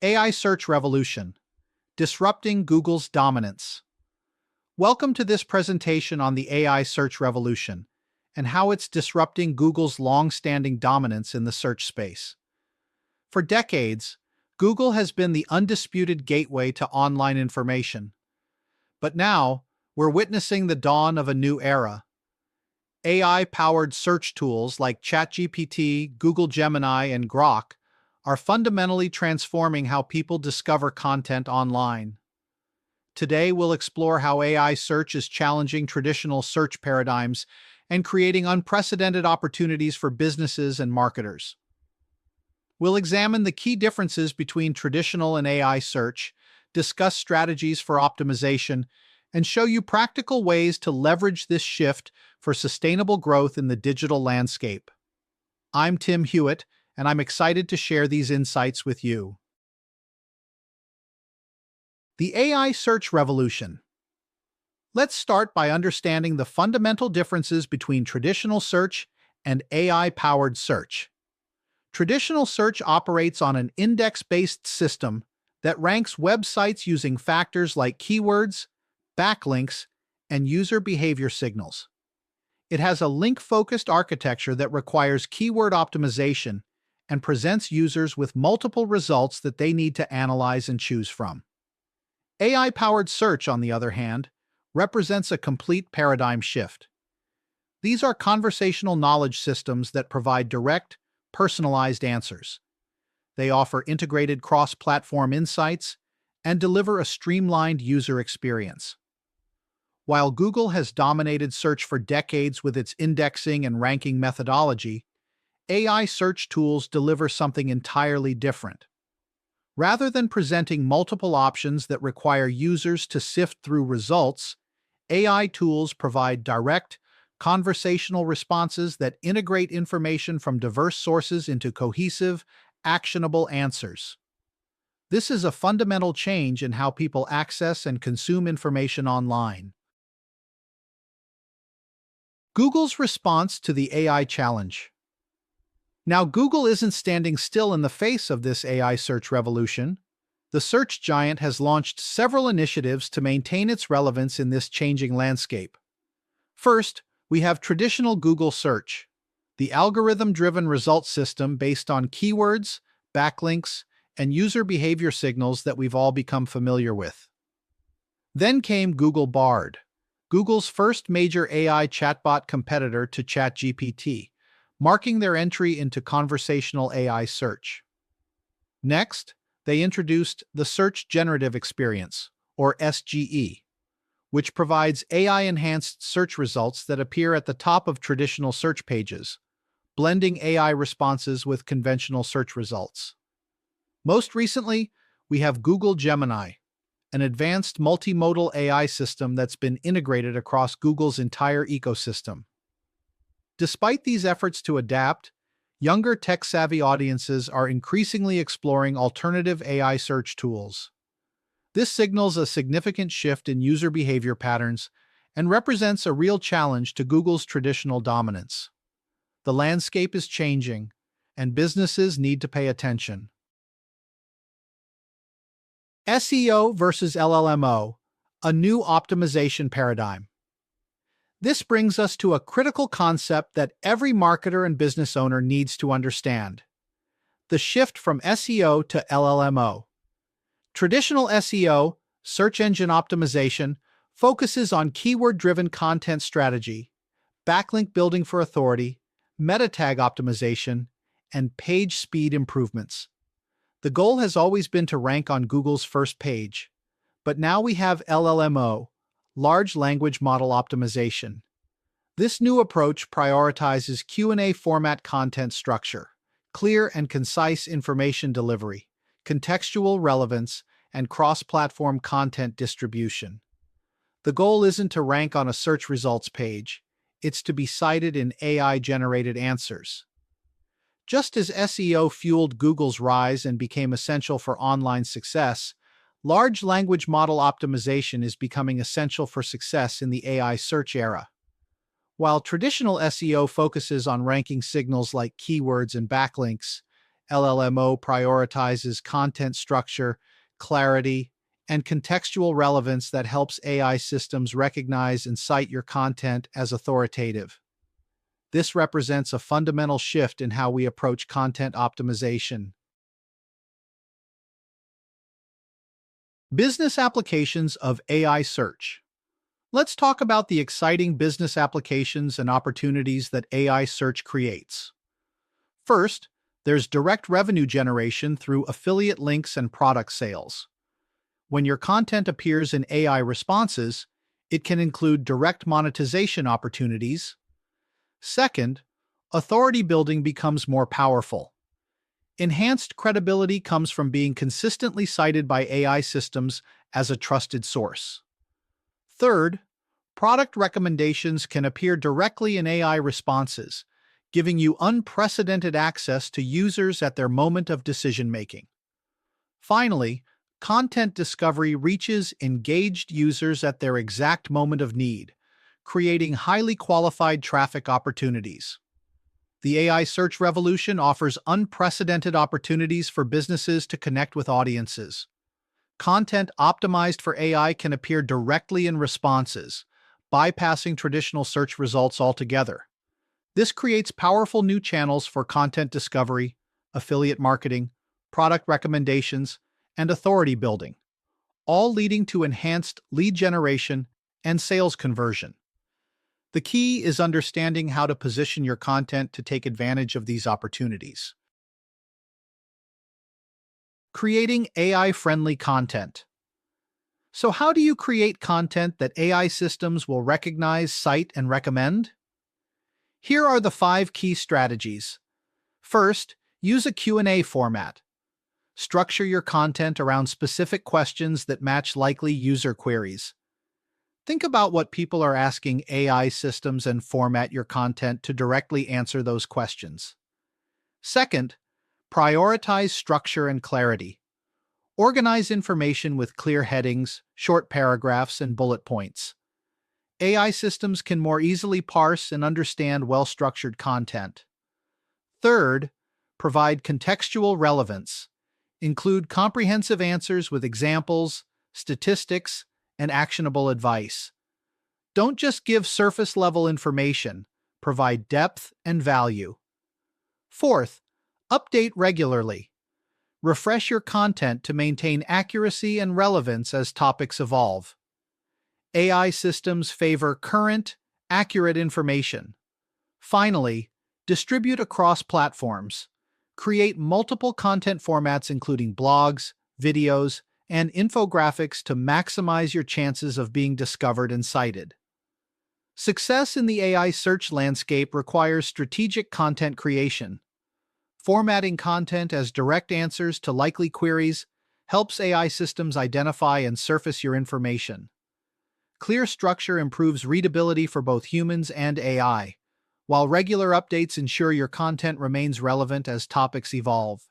AI Search Revolution, Disrupting Google's Dominance. Welcome to this presentation on the AI search revolution and how it's disrupting Google's long-standing dominance in the search space. For decades, Google has been the undisputed gateway to online information. But now, we're witnessing the dawn of a new era. AI-powered search tools like ChatGPT, Google Gemini, and Grok are fundamentally transforming how people discover content online. Today, we'll explore how AI search is challenging traditional search paradigms and creating unprecedented opportunities for businesses and marketers. We'll examine the key differences between traditional and AI search, discuss strategies for optimization, and show you practical ways to leverage this shift for sustainable growth in the digital landscape. I'm Tim Hewitt, and I'm excited to share these insights with you. The AI search revolution. Let's start by understanding the fundamental differences between traditional search and AI-powered search. Traditional search operates on an index-based system that ranks websites using factors like keywords, backlinks, and user behavior signals. It has a link-focused architecture that requires keyword optimization and presents users with multiple results that they need to analyze and choose from. AI-powered search, on the other hand, represents a complete paradigm shift. These are conversational knowledge systems that provide direct, personalized answers. They offer integrated cross-platform insights and deliver a streamlined user experience. While Google has dominated search for decades with its indexing and ranking methodology, AI search tools deliver something entirely different. Rather than presenting multiple options that require users to sift through results, AI tools provide direct, conversational responses that integrate information from diverse sources into cohesive, actionable answers. This is a fundamental change in how people access and consume information online. Google's response to the AI challenge. Now, Google isn't standing still in the face of this AI search revolution. The search giant has launched several initiatives to maintain its relevance in this changing landscape. First, we have traditional Google search, the algorithm-driven result system based on keywords, backlinks, and user behavior signals that we've all become familiar with. Then came Google Bard, Google's first major AI chatbot competitor to ChatGPT, marking their entry into conversational AI search. Next, they introduced the Search Generative Experience, or SGE, which provides AI-enhanced search results that appear at the top of traditional search pages, blending AI responses with conventional search results. Most recently, we have Google Gemini, an advanced multimodal AI system that's been integrated across Google's entire ecosystem. Despite these efforts to adapt, younger tech-savvy audiences are increasingly exploring alternative AI search tools. This signals a significant shift in user behavior patterns and represents a real challenge to Google's traditional dominance. The landscape is changing, and businesses need to pay attention. SEO versus LLMO, a new optimization paradigm. This brings us to a critical concept that every marketer and business owner needs to understand: the shift from SEO to LLMO. Traditional SEO, search engine optimization, focuses on keyword-driven content strategy, backlink building for authority, meta tag optimization, and page speed improvements. The goal has always been to rank on Google's first page, but now we have LLMO, large language model optimization. This new approach prioritizes Q&A format content structure, clear and concise information delivery, contextual relevance, and cross-platform content distribution. The goal isn't to rank on a search results page, it's to be cited in AI-generated answers. Just as SEO fueled Google's rise and became essential for online success, large language model optimization is becoming essential for success in the AI search era. While traditional SEO focuses on ranking signals like keywords and backlinks, LLMO prioritizes content structure, clarity, and contextual relevance that helps AI systems recognize and cite your content as authoritative. This represents a fundamental shift in how we approach content optimization. Business applications of AI search. Let's talk about the exciting business applications and opportunities that AI search creates. First, there's direct revenue generation through affiliate links and product sales. When your content appears in AI responses, it can include direct monetization opportunities. Second, authority building becomes more powerful. Enhanced credibility comes from being consistently cited by AI systems as a trusted source. Third, product recommendations can appear directly in AI responses, giving you unprecedented access to users at their moment of decision-making. Finally, content discovery reaches engaged users at their exact moment of need, creating highly qualified traffic opportunities. The AI search revolution offers unprecedented opportunities for businesses to connect with audiences. Content optimized for AI can appear directly in responses, bypassing traditional search results altogether. This creates powerful new channels for content discovery, affiliate marketing, product recommendations, and authority building, all leading to enhanced lead generation and sales conversion. The key is understanding how to position your content to take advantage of these opportunities. Creating AI-friendly content. So how do you create content that AI systems will recognize, cite, and recommend? Here are the 5 key strategies. First, use a Q&A format. Structure your content around specific questions that match likely user queries. Think about what people are asking AI systems and format your content to directly answer those questions. Second, prioritize structure and clarity. Organize information with clear headings, short paragraphs, and bullet points. AI systems can more easily parse and understand well-structured content. Third, provide contextual relevance. Include comprehensive answers with examples, statistics, and actionable advice. Don't just give surface-level information, provide depth and value. Fourth, update regularly. Refresh your content to maintain accuracy and relevance as topics evolve. AI systems favor current, accurate information. Finally, distribute across platforms. Create multiple content formats including blogs, videos, and infographics to maximize your chances of being discovered and cited. Success in the AI search landscape requires strategic content creation. Formatting content as direct answers to likely queries helps AI systems identify and surface your information. Clear structure improves readability for both humans and AI, while regular updates ensure your content remains relevant as topics evolve.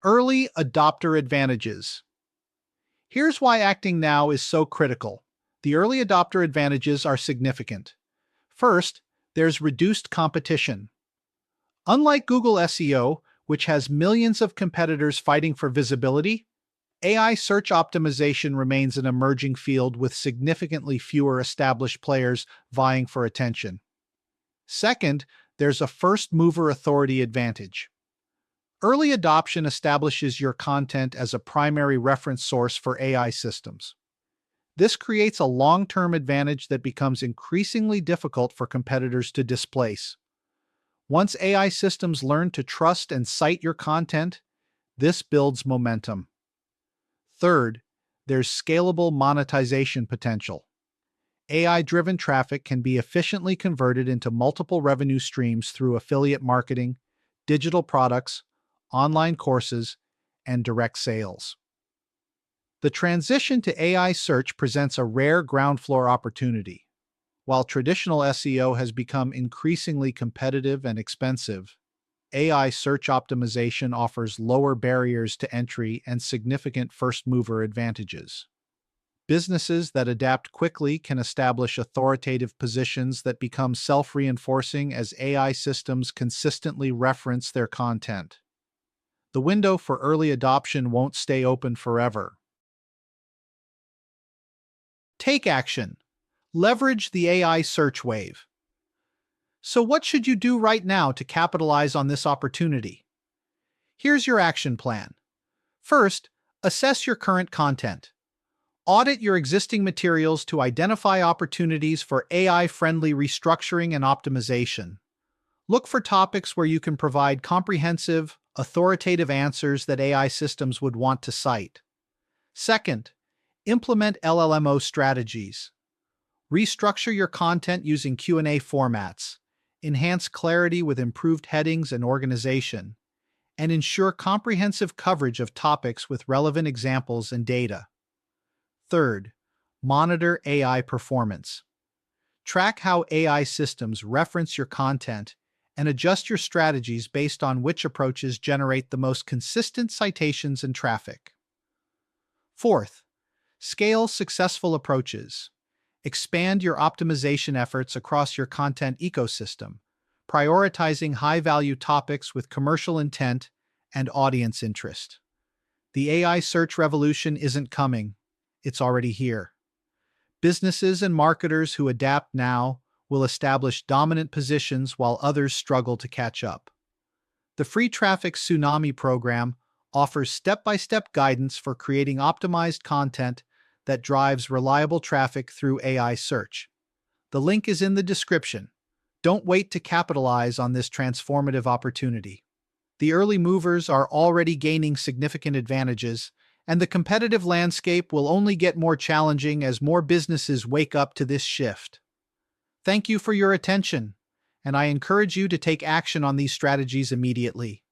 Early adopter advantages. Here's why acting now is so critical. The early adopter advantages are significant. First, there's reduced competition. Unlike Google SEO, which has millions of competitors fighting for visibility, AI search optimization remains an emerging field with significantly fewer established players vying for attention. Second, there's a first-mover authority advantage. Early adoption establishes your content as a primary reference source for AI systems. This creates a long-term advantage that becomes increasingly difficult for competitors to displace. Once AI systems learn to trust and cite your content, this builds momentum. Third, there's scalable monetization potential. AI-driven traffic can be efficiently converted into multiple revenue streams through affiliate marketing, digital products, online courses, and direct sales. The transition to AI search presents a rare ground floor opportunity. While traditional SEO has become increasingly competitive and expensive, AI search optimization offers lower barriers to entry and significant first-mover advantages. Businesses that adapt quickly can establish authoritative positions that become self-reinforcing as AI systems consistently reference their content. The window for early adoption won't stay open forever. Take action. Leverage the AI search wave. So what should you do right now to capitalize on this opportunity? Here's your action plan. First, assess your current content. Audit your existing materials to identify opportunities for AI-friendly restructuring and optimization. Look for topics where you can provide comprehensive, authoritative answers that AI systems would want to cite. Second, implement LLMO strategies. Restructure your content using Q&A formats, enhance clarity with improved headings and organization, and ensure comprehensive coverage of topics with relevant examples and data. Third, monitor AI performance. Track how AI systems reference your content and adjust your strategies based on which approaches generate the most consistent citations and traffic. Fourth, scale successful approaches. Expand your optimization efforts across your content ecosystem, prioritizing high-value topics with commercial intent and audience interest. The AI search revolution isn't coming, it's already here. Businesses and marketers who adapt now will establish dominant positions while others struggle to catch up. The Free Traffic Tsunami program offers step-by-step guidance for creating optimized content that drives reliable traffic through AI search. The link is in the description. Don't wait to capitalize on this transformative opportunity. The early movers are already gaining significant advantages, and the competitive landscape will only get more challenging as more businesses wake up to this shift. Thank you for your attention, and I encourage you to take action on these strategies immediately.